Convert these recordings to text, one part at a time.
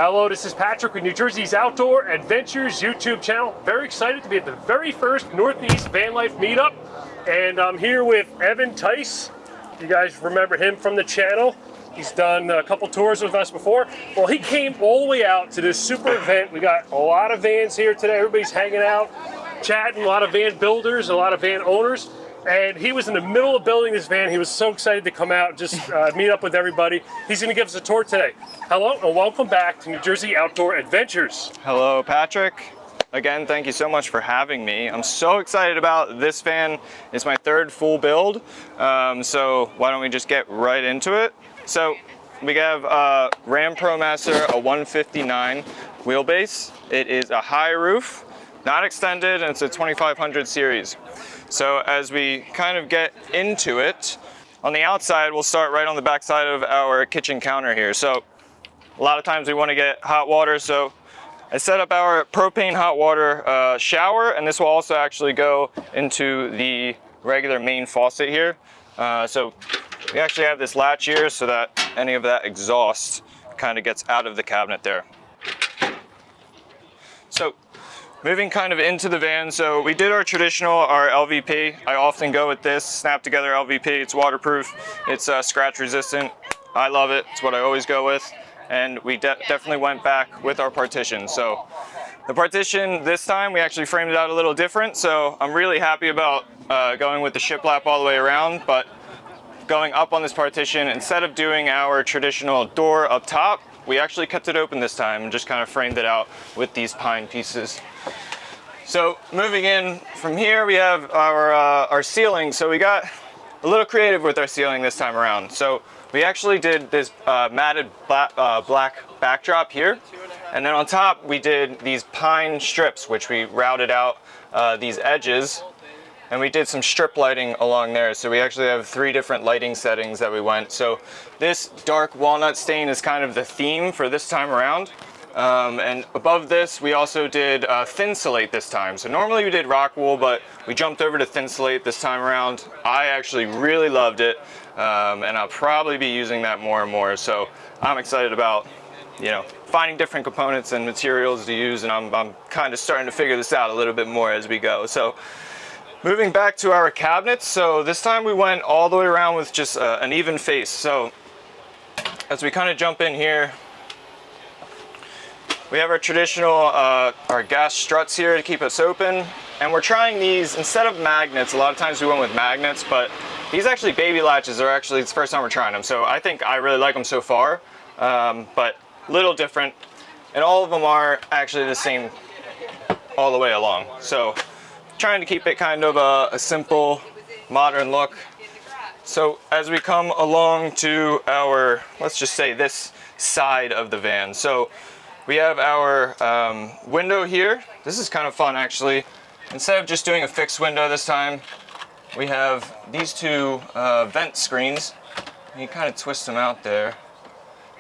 Hello, this is Patrick with New Jersey's Outdoor Adventures YouTube channel. Very excited to be at the very first Northeast Vanlife meetup. And I'm here with Evan Tice. You guys remember him from the channel. He's done a couple tours with us before. Well, he came all the way out to this super event. We got a lot of vans here today. Everybody's hanging out, chatting, a lot of van builders, a lot of van owners. And he was in the middle of building this van. He was so excited to come out and just meet up with everybody. He's going to give us a tour today. Hello and welcome back to New Jersey Outdoor Adventures. Hello, Patrick. Again, thank you so much for having me. I'm so excited about this van. It's my third full build. So why don't we just get right into it? So we have RAM Promaster, a 159 wheelbase. It is a high roof, not extended, and it's a 2500 series. So as we kind of get into it, on the outside, we'll start right on the back side of our kitchen counter here. So a lot of times we want to get hot water, so I set up our propane hot water shower, and this will also actually go into the regular main faucet here. So we actually have this latch here so that any of that exhaust kind of gets out of the cabinet there. So moving kind of into the van, so we did our traditional, our LVP. I often go with this, snap together LVP. It's waterproof, it's scratch resistant. I love it, it's what I always go with. And we definitely went back with our partition. So the partition this time, we actually framed it out a little different. So I'm really happy about going with the shiplap all the way around, but going up on this partition, instead of doing our traditional door up top, we actually kept it open this time and just kind of framed it out with these pine pieces. So moving in from here, we have our ceiling. So we got a little creative with our ceiling this time around. So we actually did this matted black backdrop here. And then on top, we did these pine strips, which we routed out these edges. And we did some strip lighting along there. So we actually have 3 different lighting settings that we went. So this dark walnut stain is kind of the theme for this time around. And above this, we also did Thinsulate this time. So normally we did rock wool, but we jumped over to Thinsulate this time around. I actually really loved it, and I'll probably be using that more and more. So I'm excited about, finding different components and materials to use, and I'm kind of starting to figure this out a little bit more as we go. So moving back to our cabinets, so this time we went all the way around with just an even face. So as we kind of jump in here, we have our traditional, our gas struts here to keep us open. And we're trying these, instead of magnets, a lot of times we went with magnets, but these actually baby latches are actually, it's the first time we're trying them. So I think I really like them so far, but a little different. And all of them are actually the same all the way along. So trying to keep it kind of a simple, modern look. So as we come along to our, let's just say this side of the van. So we have our window here. This is kind of fun actually. Instead of just doing a fixed window this time, we have these 2 vent screens. You kind of twist them out there.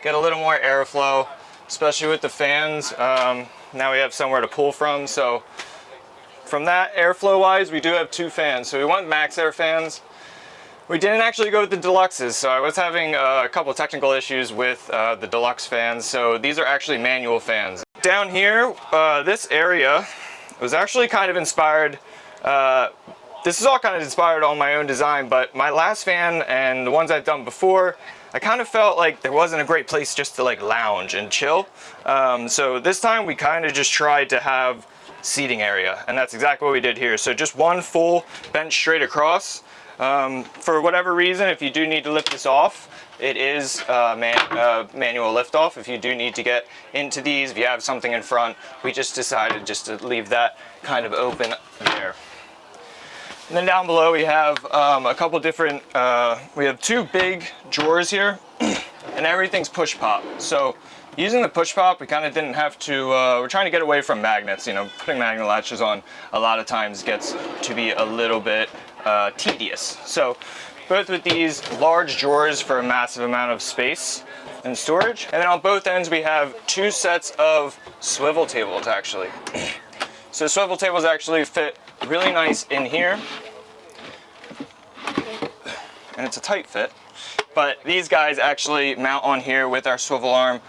Get a little more airflow, especially with the fans. Now we have somewhere to pull from. So from that, airflow wise, we do have 2 fans. So we want max air fans. We didn't actually go with the deluxes, so I was having a couple technical issues with the deluxe fans, so these are actually manual fans. Down here, this area was actually kind of inspired, this is all kind of inspired on my own design, but my last fan and the ones I've done before, I kind of felt like there wasn't a great place just to like lounge and chill. So this time we kind of just tried to have seating area, and that's exactly what we did here. So just one full bench straight across. For whatever reason, if you do need to lift this off, it is manual lift off. If you do need to get into these, if you have something in front, we just decided just to leave that kind of open there. And then down below we have a couple different, we have 2 big drawers here, and everything's push pop. So using the push pop, we kind of didn't have to, we're trying to get away from magnets. Putting magnet latches on a lot of times gets to be a little bit tedious. So both with these large drawers for a massive amount of space and storage. And then on both ends we have 2 sets of swivel tables actually. So swivel tables actually fit really nice in here. And it's a tight fit. But these guys actually mount on here with our swivel arm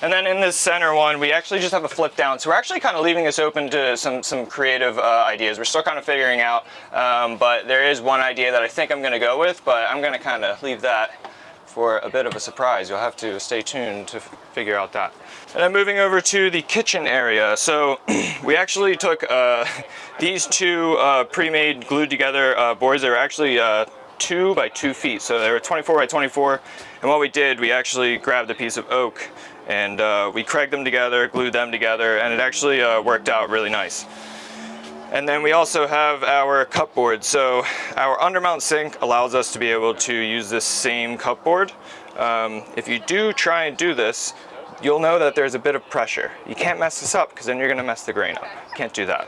And then in this center one, we actually just have a flip down. So we're actually kind of leaving this open to some creative ideas. We're still kind of figuring out, but there is one idea that I think I'm gonna go with, but I'm gonna kind of leave that for a bit of a surprise. You'll have to stay tuned to figure out that. And then moving over to the kitchen area. So we actually took these two pre-made glued together boards. They were actually 2 by 2 feet. So they were 24 by 24. And what we did, we actually grabbed a piece of oak and we cragged them together, glued them together, and it actually worked out really nice. And then we also have our cupboard. So our undermount sink allows us to be able to use this same cupboard. If you do try and do this, you'll know that there's a bit of pressure. You can't mess this up because then you're gonna mess the grain up. Can't do that.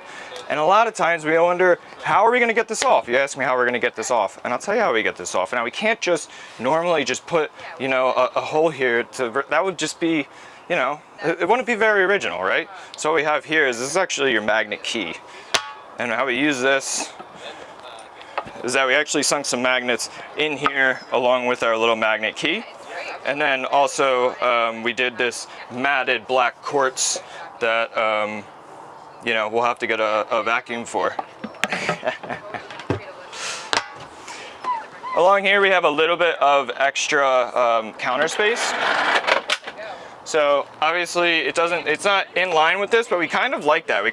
And a lot of times we wonder, how are we gonna get this off? You ask me how we're gonna get this off, and I'll tell you how we get this off. Now we can't just normally just put, you know, a hole here that would just be, you know, it wouldn't be very original, right? So what we have here is this is actually your magnet key. And how we use this is that we actually sunk some magnets in here along with our little magnet key. And then also we did this matted black quartz that you know, we'll have to get a vacuum for. Along here we have a little bit of extra counter space. So obviously it's not in line with this, but we kind of like that.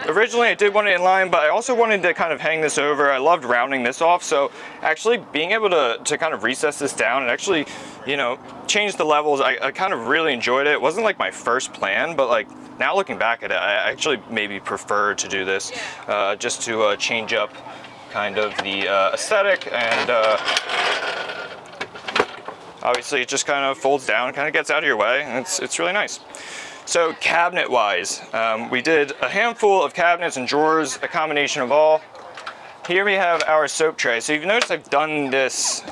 Originally I did want it in line, but I also wanted to kind of hang this over. I loved rounding this off. So actually being able to kind of recess this down and actually, you know, change the levels, I kind of really enjoyed it. It wasn't like my first plan, but like now looking back at it, I actually maybe prefer to do this just to change up kind of the aesthetic and obviously it just kind of folds down, kind of gets out of your way, and it's really nice. So cabinet wise, we did a handful of cabinets and drawers, a combination of all. Here we have our soap tray. So you've noticed I've done this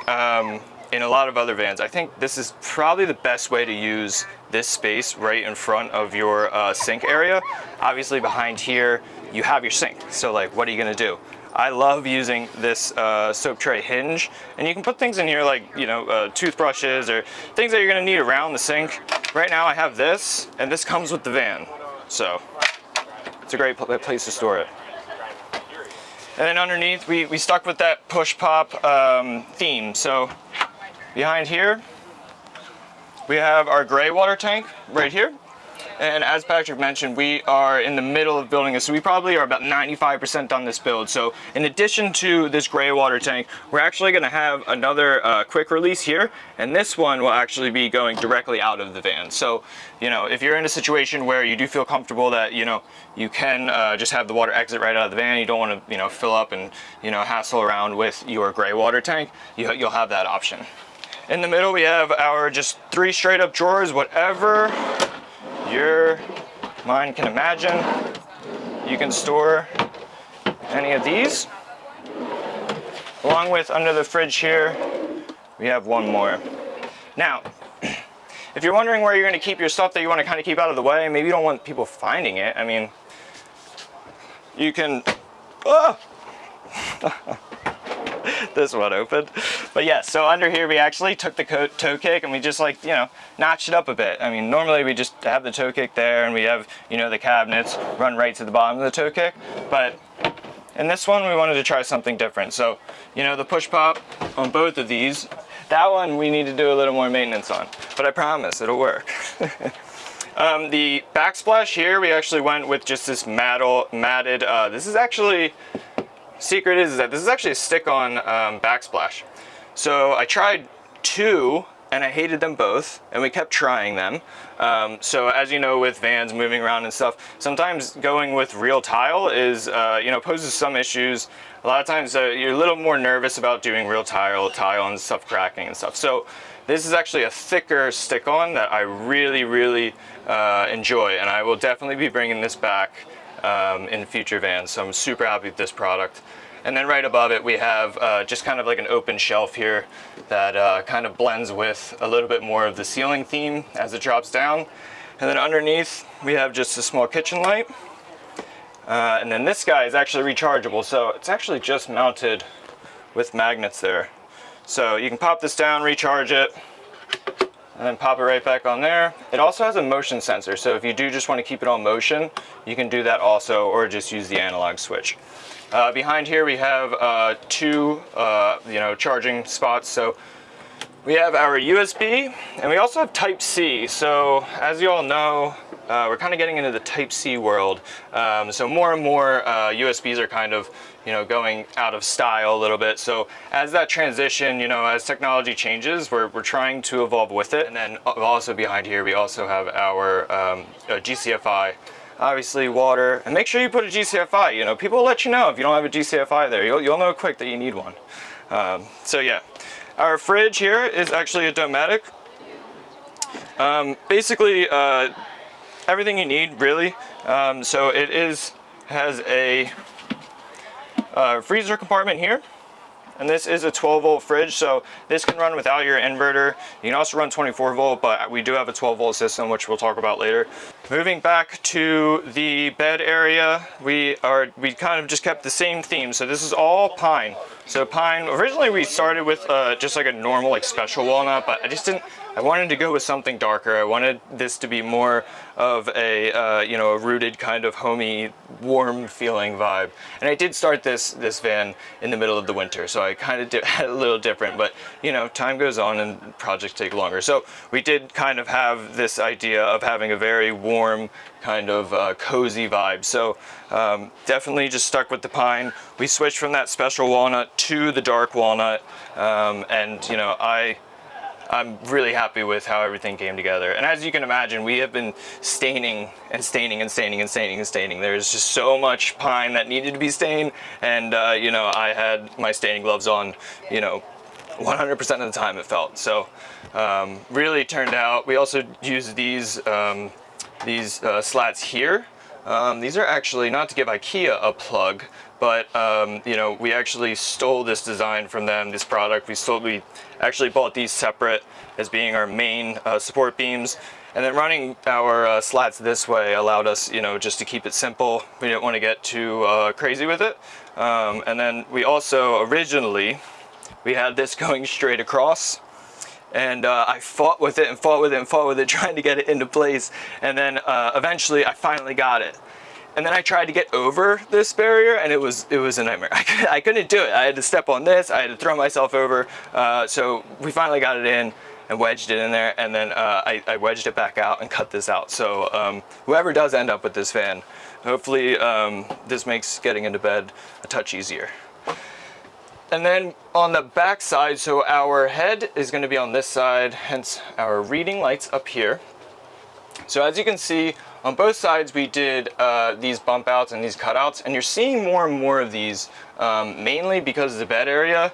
in a lot of other vans. I think this is probably the best way to use this space right in front of your sink area. Obviously behind here, you have your sink. So like, what are you gonna do? I love using this soap tray hinge, and you can put things in here like, you know, toothbrushes or things that you're gonna need around the sink. Right now I have this, and this comes with the van. So it's a great place to store it. And then underneath, we stuck with that push pop theme. So behind here, we have our gray water tank right here. And as Patrick mentioned, we are in the middle of building this, so we probably are about 95% on this build. So in addition to this gray water tank, we're actually gonna have another quick release here, and this one will actually be going directly out of the van. So, you know, if you're in a situation where you do feel comfortable that, you know, you can just have the water exit right out of the van, you don't wanna, you know, fill up and, you know, hassle around with your gray water tank, you'll have that option. In the middle, we have our just 3 straight up drawers, whatever your mind can imagine. You can store any of these. Along with under the fridge here, we have one more. Now, if you're wondering where you're gonna keep your stuff that you wanna kind of keep out of the way, maybe you don't want people finding it. I mean, you can, this one opened. But yeah, so under here we actually took the toe kick and we just, like, you know, notched it up a bit. I mean, normally we just have the toe kick there and we have, you know, the cabinets run right to the bottom of the toe kick. But in this one we wanted to try something different. So, you know, the push pop on both of these, that one we need to do a little more maintenance on, but I promise it'll work. The backsplash here, we actually went with just this matted, this is actually, secret is that this is actually a stick-on backsplash. So I tried 2 and I hated them both, and we kept trying them. So as you know, with vans moving around and stuff, sometimes going with real tile is, you know, poses some issues. A lot of times you're a little more nervous about doing real tile and stuff cracking and stuff. So this is actually a thicker stick-on that I really, really enjoy, and I will definitely be bringing this back in future vans. So I'm super happy with this product. And then right above it we have just kind of like an open shelf here that kind of blends with a little bit more of the ceiling theme as it drops down. And then underneath we have just a small kitchen light. And then this guy is actually rechargeable, so it's actually just mounted with magnets there. So you can pop this down, recharge it, and then pop it right back on there. It also has a motion sensor, so if you do just want to keep it on motion, you can do that also, or just use the analog switch. Behind here we have two charging spots. So we have our USB, and we also have Type-C. So as you all know, we're kind of getting into the Type-C world. So more and more USBs are kind of going out of style a little bit. So as that transition, as technology changes, we're trying to evolve with it. And then also behind here, we also have our GCFI. Obviously water, and make sure you put a GCFI. People will let you know if you don't have a GCFI there. You'll know quick that you need one. So yeah, our fridge here is actually a Dometic. Basically, everything you need really. So it has a freezer compartment here, and this is a 12-volt fridge, so this can run without your inverter. You can also run 24-volt, but we do have a 12-volt system, which we'll talk about later. Moving back to the bed area, we kind of just kept the same theme. So this is all pine. So pine, originally we started with just like a normal special walnut, but I wanted to go with something darker. I wanted this to be more of a a rooted kind of homey, warm feeling vibe. And I did start this van in the middle of the winter, so I kind of had a little different, but time goes on and projects take longer. So we did kind of have this idea of having a very warm, kind of cozy vibe. So definitely just stuck with the pine. We switched from that special walnut to the dark walnut, and I'm really happy with how everything came together. And as you can imagine, we have been staining and staining and staining and staining and staining. There's just so much pine that needed to be stained, and I had my staining gloves on 100% of the time, it felt. So really turned out. We also used these slats here. These are actually, not to give IKEA a plug, but we actually stole this design from them, this product. We actually bought these separate as being our main support beams, and then running our slats this way allowed us just to keep it simple. We didn't want to get too crazy with it. And then we also originally we had this going straight across, and I fought with it and fought with it and fought with it, trying to get it into place, and then eventually I finally got it. And then I tried to get over this barrier, and it was a nightmare. I couldn't do it. I had to step on this, I had to throw myself over. So we finally got it in and wedged it in there, and then I wedged it back out and cut this out. So whoever does end up with this van, hopefully this makes getting into bed a touch easier. And then on the back side, so our head is going to be on this side, hence our reading lights up here. So as you can see, on both sides we did these bump outs and these cutouts, and you're seeing more and more of these, mainly because the bed area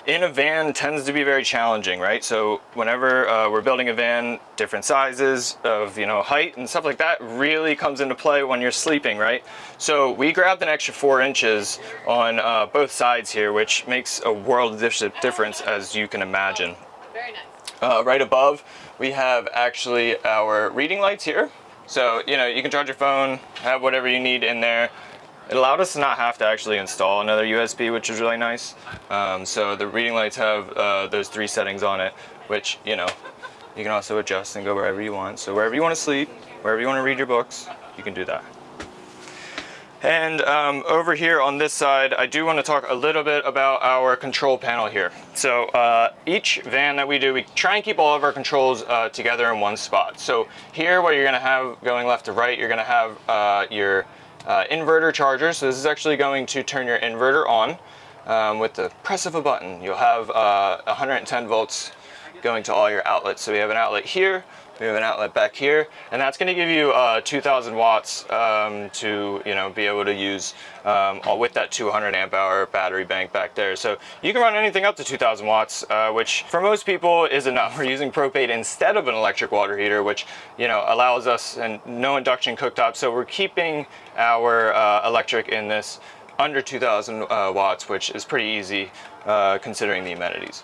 in a van tends to be very challenging, right? So whenever we're building a van, different sizes of height and stuff like that really comes into play when you're sleeping, right? So we grabbed an extra 4 inches on both sides here, which makes a world of difference, as you can imagine. Very nice. Right above, we have actually our reading lights here. So, you can charge your phone, have whatever you need in there. It allowed us to not have to actually install another USB, which is really nice. So the reading lights have those 3 settings on it, which, you can also adjust and go wherever you want. So wherever you want to sleep, wherever you want to read your books, you can do that. And over here on this side, I do want to talk a little bit about our control panel here. So each van that we do, we try and keep all of our controls together in one spot. So here, what you're going to have going left to right, you're going to have your inverter charger. So this is actually going to turn your inverter on with the press of a button. You'll have 110 volts going to all your outlets. So we have an outlet here, we have an outlet back here, and that's going to give you 2,000 watts to be able to use with that 200 amp hour battery bank back there. So you can run anything up to 2,000 watts, which for most people is enough. We're using propane instead of an electric water heater, which allows us, and no induction cooktop. So we're keeping our electric in this under 2,000 watts, which is pretty easy considering the amenities.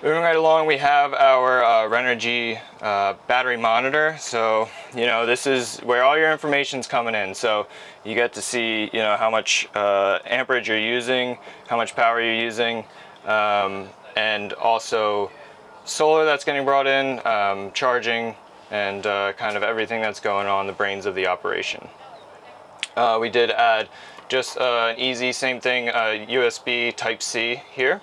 Moving right along, we have our Renogy battery monitor. So, this is where all your information's coming in. So you get to see, how much amperage you're using, how much power you're using, and also solar that's getting brought in, charging, and kind of everything that's going on, the brains of the operation. We did add just an easy, same thing, USB Type-C here.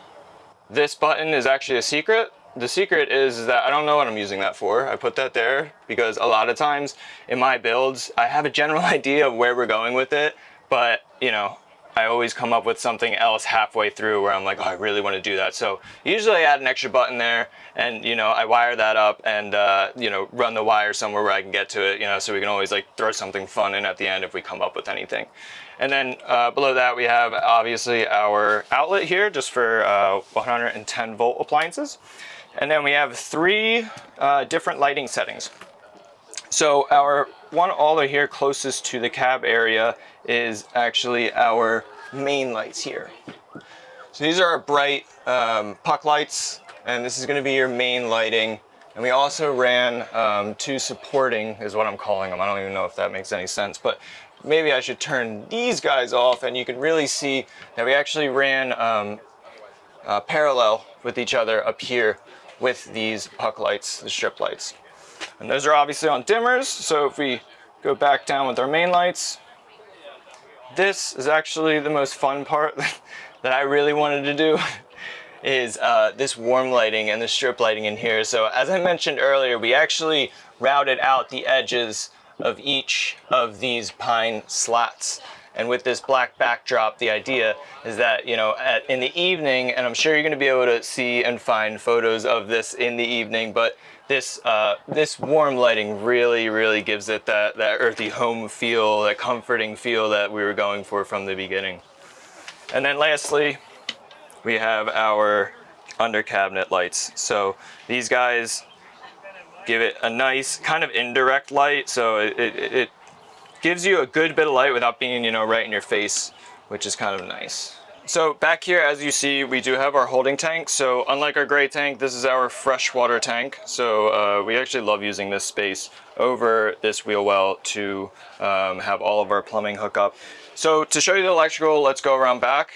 This button is actually a secret. The secret is that I don't know what I'm using that for. I put that there because a lot of times in my builds, I have a general idea of where we're going with it, but you know, I always come up with something else halfway through where I'm like, oh, I really want to do that. So usually I add an extra button there, and you know, I wire that up and you know, run the wire somewhere where I can get to it, you know, so we can always like throw something fun in at the end if we come up with anything. And then below that we have obviously our outlet here just for 110 volt appliances. And then we have 3 different lighting settings. So our one alder here closest to the cab area is actually our main lights here. So these are our bright puck lights, and this is going to be your main lighting. And we also ran 2 supporting, is what I'm calling them. I don't even know if that makes any sense, but maybe I should turn these guys off, and you can really see that we actually ran parallel with each other up here with these puck lights, the strip lights. And those are obviously on dimmers, so if we go back down with our main lights, this is actually the most fun part that I really wanted to do is this warm lighting and the strip lighting in here. So as I mentioned earlier, we actually routed out the edges of each of these pine slats. And with this black backdrop, the idea is that, you know, in the evening, and I'm sure you're going to be able to see and find photos of this in the evening, but this this warm lighting really gives it that earthy home feel, that comforting feel that we were going for from the beginning. And then lastly, we have our under cabinet lights. So these guys give it a nice kind of indirect light, so it gives you a good bit of light without being, you know, right in your face, which is kind of nice. So back here, as you see, we do have our holding tank. So unlike our gray tank, this is our freshwater tank. So we actually love using this space over this wheel well to have all of our plumbing hook up. So to show you the electrical, let's go around back.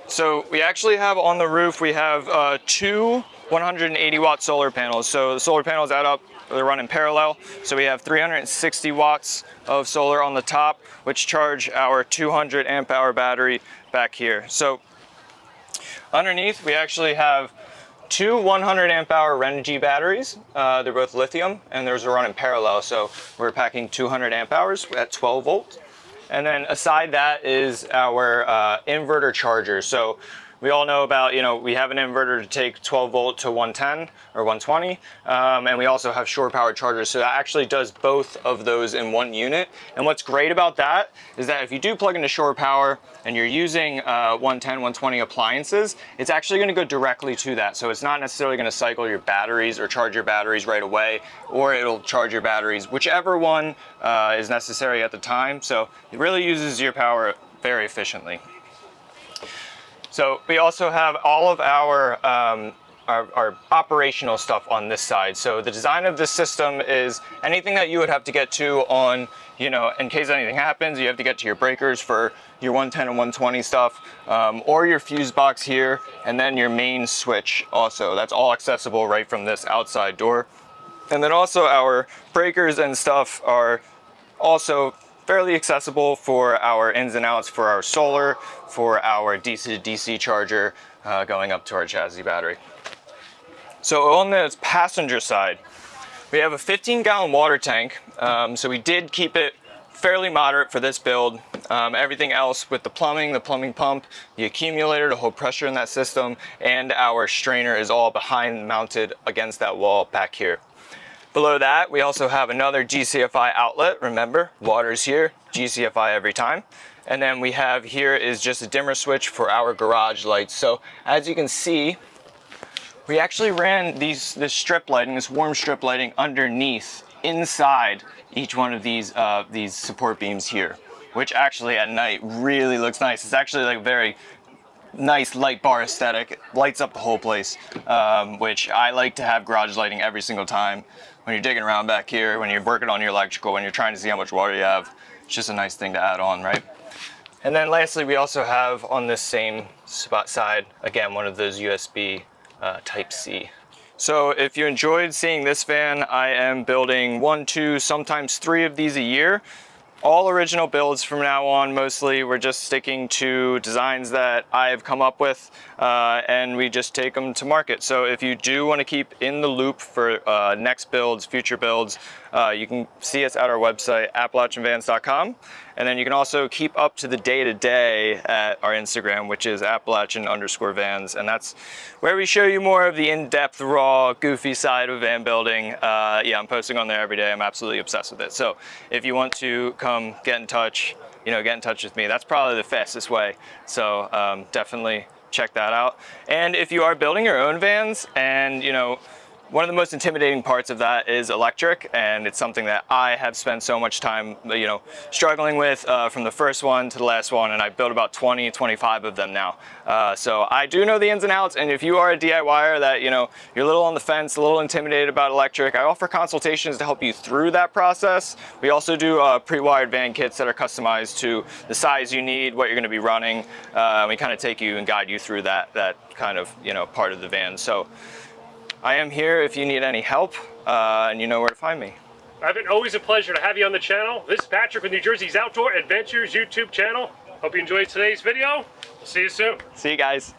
So we actually have on the roof, we have 2 180 watt solar panels. So the solar panels add up, they're running parallel. So we have 360 watts of solar on the top, which charge our 200 amp hour battery back here. So underneath, we actually have 2 100 amp hour Renogy batteries. They're both lithium, and those are running parallel. So we're packing 200 amp hours at 12 volts. And then aside that is our inverter charger. So we all know about, you know, we have an inverter to take 12 volt to 110 or 120, and we also have shore power chargers. So that actually does both of those in one unit. And what's great about that is that if you do plug into shore power and you're using 110, 120 appliances, it's actually going to go directly to that. So it's not necessarily going to cycle your batteries or charge your batteries right away, or it'll charge your batteries, whichever one is necessary at the time. So it really uses your power very efficiently. So we also have all of our operational stuff on this side. So the design of this system is anything that you would have to get to on, you know, in case anything happens, you have to get to your breakers for your 110 and 120 stuff, or your fuse box here, and then your main switch also. That's all accessible right from this outside door. And then also our breakers and stuff are also fairly accessible for our ins and outs for our solar, for our DC to DC charger going up to our chassis battery. So on the passenger side, we have a 15-gallon water tank. So we did keep it fairly moderate for this build. Everything else with the plumbing pump, the accumulator to hold pressure in that system, and our strainer is all behind mounted against that wall back here. Below that, we also have another GCFI outlet. Remember, water's here, GCFI every time. And then we have here is just a dimmer switch for our garage lights. So as you can see, we actually ran this strip lighting, this warm strip lighting underneath, inside each one of these support beams here, which actually at night really looks nice. It's actually like very nice light bar aesthetic. It lights up the whole place, which I like to have garage lighting every single time. When you're digging around back here, when you're working on your electrical, when you're trying to see how much water you have, it's just a nice thing to add on, right? And then lastly, we also have on this same spot side, again, one of those USB Type C. So if you enjoyed seeing this van, I am building 1, 2, sometimes 3 of these a year. All original builds from now on. Mostly we're just sticking to designs that I've come up with, and we just take them to market. So if you do want to keep in the loop for next builds, future builds, you can see us at our website, appalachianvans.com. And then you can also keep up to the day-to-day at our Instagram, which is Appalachian_Vans. And that's where we show you more of the in-depth, raw, goofy side of van building. Yeah, I'm posting on there every day. I'm absolutely obsessed with it. So if you want to come get in touch, get in touch with me. That's probably the fastest way. So definitely check that out. And if you are building your own vans, and one of the most intimidating parts of that is electric, and it's something that I have spent so much time, struggling with from the first one to the last one, and I've built about 20, 25 of them now. So I do know the ins and outs, and if you are a DIYer that, you're a little on the fence, a little intimidated about electric, I offer consultations to help you through that process. We also do pre-wired van kits that are customized to the size you need, what you're gonna be running. We kind of take you and guide you through that kind of, part of the van. So I am here if you need any help, and you know where to find me. Evan, always a pleasure to have you on the channel. This is Patrick with New Jersey's Outdoor Adventures YouTube channel. Hope you enjoyed today's video. See you soon. See you guys.